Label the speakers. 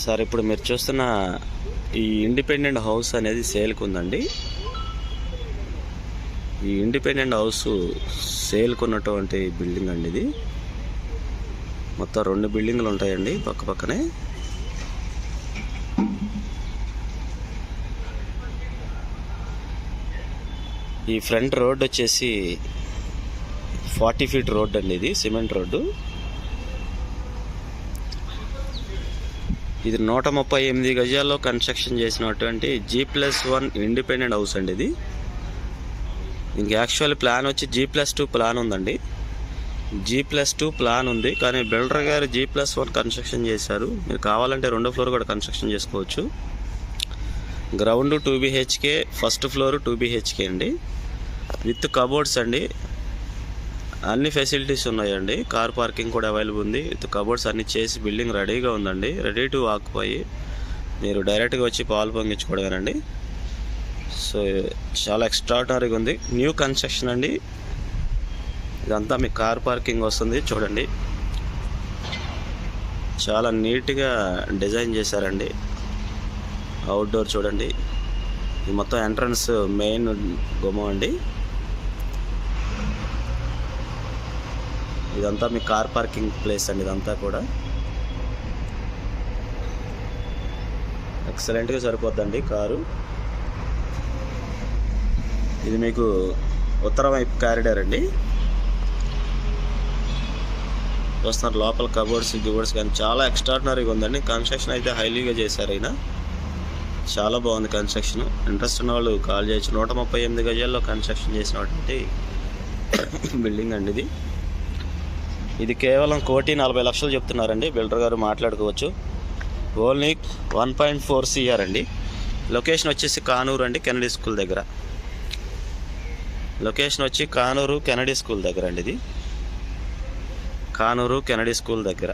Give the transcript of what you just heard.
Speaker 1: Sir ఇప్పుడు మీరు చూస్తున్న ఈ ఇండిపెండెంట్ హౌస్ అనేది సేల్కి ఉందండి. ఈ ఇండిపెండెంట్ హౌస్ సేల్కి ఉన్నటువంటి బిల్డింగ్ అండి. ఇది మొత్తం 2 బిల్డింగ్లు ఉంటాయండి పక్క పక్కనే. ఈ ఫ్రంట్ రోడ్ వచ్చేసి 40 ఫీట్ రోడ్ అండి. ఇది సిమెంట్ రోడ్డు. ఇది 138 గజాల్లో కన్స్ట్రక్షన్ చేసినటువంటి G+1 ఇండిపెండెంట్ హౌస్ అండి. ఇది ఇంక యాక్చువల్ ప్లాన్ వచ్చి G+2 ప్లాన్ ఉందండి. G+2 ప్లాన్ ఉంది, కానీ బిల్డర్ గారు G+1 కన్స్ట్రక్షన్ చేశారు. మీరు కావాలంటే 2వ ఫ్లోర్ కూడా కన్స్ట్రక్షన్ చేసుకోవచ్చు. Ground 2 BHK, first floor 2 BHK అండి, విత్ కబోర్డ్స్ అండి. అన్ని ఫెసిలిటీస్ ఉన్నాయండి. కార్ పార్కింగ్ కూడా అవైలబుల్ ఉంది. విత్ కబోర్డ్స్ అన్ని చేసి బిల్డింగ్ రెడీగా ఉందండి. Ready to occupy. మీరు డైరెక్ట్గా వచ్చి పాలు పొంగించుకోవడమేనండి. సో చాలా ఎక్స్ట్రాడినరీగా ఉంది. న్యూ కన్స్ట్రక్షన్ అండి. ఇదంతా మీ కార్ పార్కింగ్ వస్తుంది. చూడండి, చాలా నీట్గా డిజైన్ చేశారండి. అవుట్డోర్ చూడండి. ఇది మొత్తం ఎంట్రన్స్ మెయిన్ గుమ్మం అండి. ఇదంతా మీ కార్ పార్కింగ్ ప్లేస్ అండి. ఇదంతా కూడా ఎక్సలెంట్గా సరిపోద్దండి కారు. ఇది మీకు ఉత్తరం వైపు కారిడార్ అండి. చూస్తున్నారు లోపల కబోర్డ్స్ గిబోర్డ్స్ కానీ చాలా ఎక్స్ట్రాడినరీగా ఉందండి. కన్స్ట్రక్షన్ అయితే హైలీగా చేశారు అయినా. చాలా బాగుంది కన్స్ట్రక్షన్. ఇంట్రెస్ట్ ఉన్న వాళ్ళు కాల్ చేయొచ్చు. 138 గజాల్లో కన్స్ట్రక్షన్ చేసినటువంటి బిల్డింగ్ అండి ఇది. ఇది కేవలం 1,40,00,000 చెప్తున్నారండి. బిల్డర్ గారు మాట్లాడుకోవచ్చు. ఓన్లీ 1.4 CR అండి. లొకేషన్ వచ్చేసి కానూరు అండి, కెనడీ స్కూల్ దగ్గర. లొకేషన్ వచ్చి కానూరు కెనడీ స్కూల్ దగ్గర అండి. ఇది కానూరు కెనడీ స్కూల్ దగ్గర.